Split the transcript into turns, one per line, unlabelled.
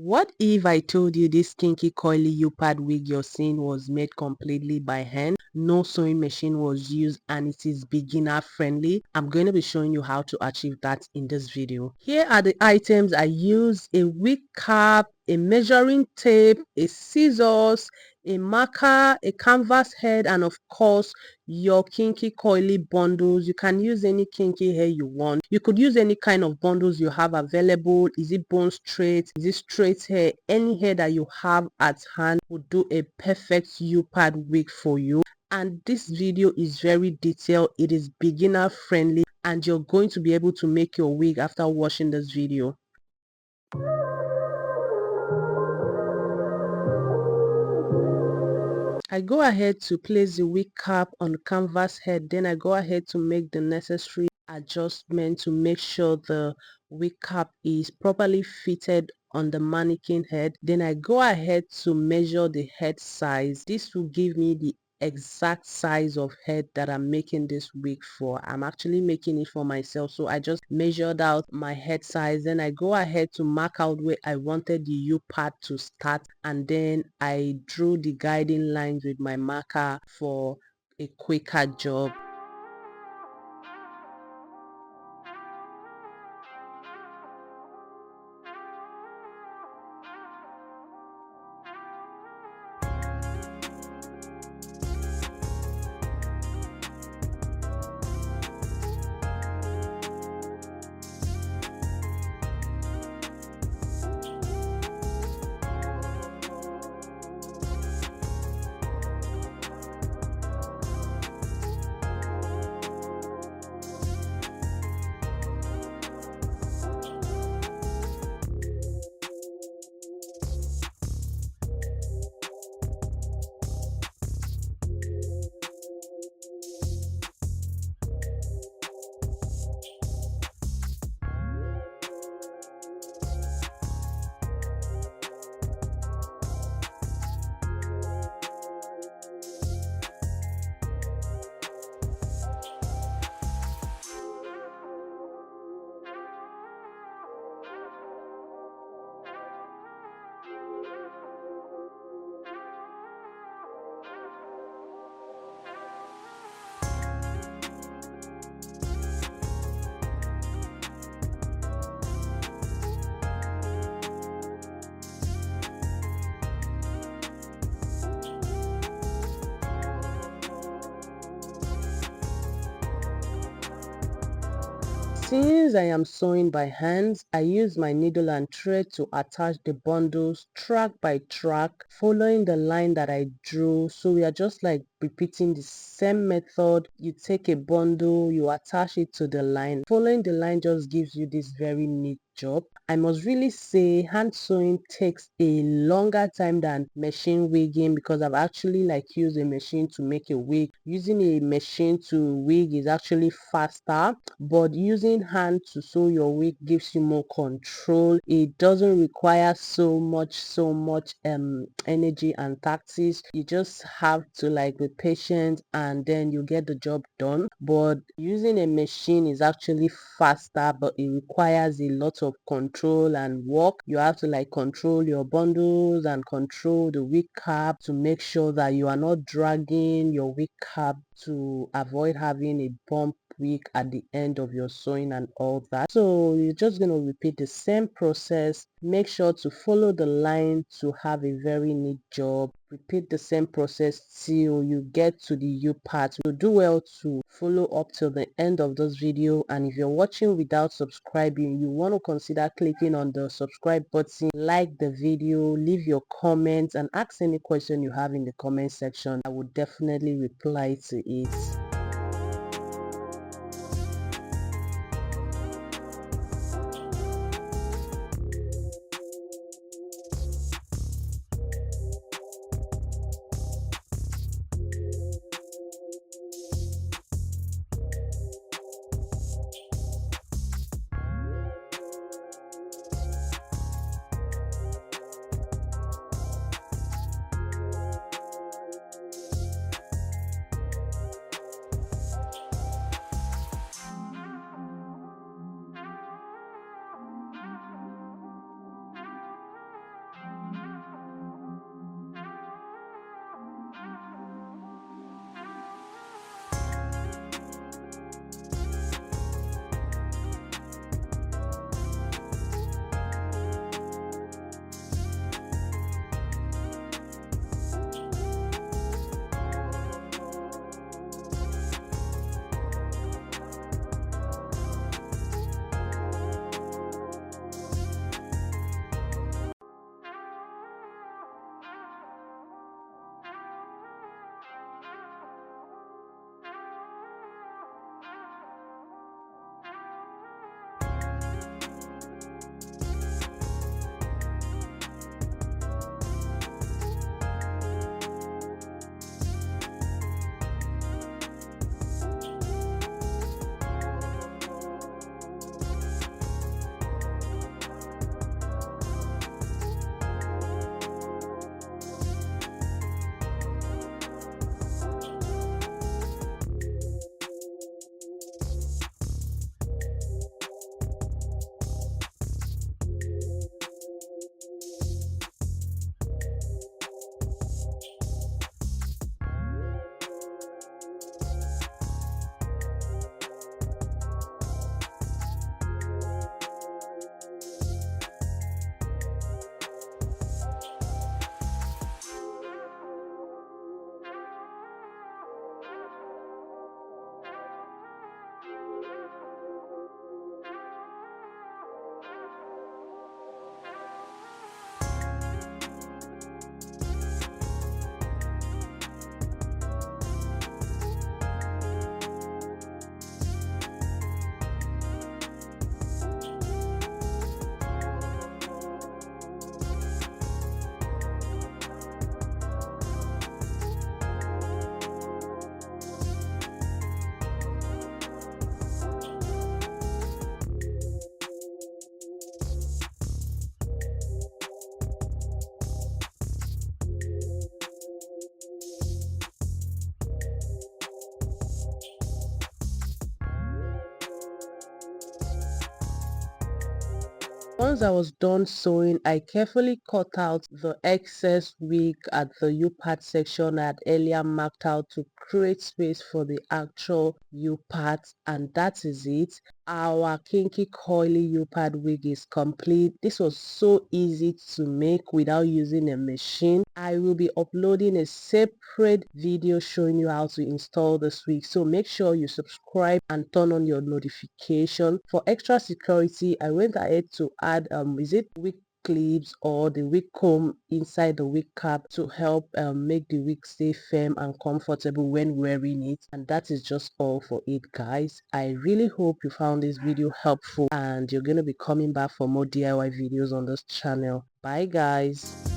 What if I told you this kinky curly U-Part wig you're seeing was made completely by hand? No sewing machine was used and it is beginner friendly. I'm going to be showing you how to achieve that in this video. Here are the items I used: a wig cap, a measuring tape, a scissors, a marker, a canvas head, and of course your kinky coily bundles. You can use any kinky hair you want. You could use any kind of bundles you have available. Is it bone straight? Is it straight hair? Any hair that you have at hand would do a perfect U-Part wig for you. And this video is very detailed. It is beginner friendly and you're going to be able to make your wig after watching this video. I go ahead to place the wig cap on the canvas head. Then I go ahead to make the necessary adjustment to make sure the wig cap is properly fitted on the mannequin head. Then I go ahead to measure the head size. This will give me the exact size of head that I'm making this wig for. I'm actually making it for myself, so I just measured out my head size. Then I go ahead to mark out where I wanted the U-part to start, and then I drew the guiding lines with my marker for a quicker job. Since I am sewing by hands, I use my needle and thread to attach the bundles track by track, following the line that I drew. So we are just like repeating the same method. You take a bundle, you attach it to the line. Following the line just gives you this very neat job. I must really say hand sewing takes a longer time than machine wigging, because I've actually like used a machine to make a wig. Using a machine to wig is actually faster, but using hand to sew your wig gives you more control. It doesn't require so much energy and tactics. You just have to like be patient and then you get the job done. But using a machine is actually faster, but it requires a lot of control and work. You have to like control your bundles and control the wig cap to make sure that you are not dragging your wig cap to avoid having a bump wig at the end of your sewing and all that. So you're just going to repeat the same process. Make sure to follow the line to have a very neat job. Repeat the same process till you get to the U part. So do well to follow up till the end of this video, and if you're watching without subscribing, you want to consider clicking on the subscribe button, like the video, leave your comments and ask any question you have in the comment section. I will definitely reply to it. Once I was done sewing, I carefully cut out the excess wig at the U-part section I had earlier marked out to create space for the actual U-part, and that is it. Our kinky curly U-part wig is complete. This was so easy to make without using a machine. I will be uploading a separate video showing you how to install this wig, so make sure you subscribe and turn on your notification. For extra security, I went ahead to add is it wig clips or the wig comb inside the wig cap to help make the wig stay firm and comfortable when wearing it. And that is just all for it, guys. I really hope you found this video helpful and you're going to be coming back for more DIY videos on this channel. Bye, guys.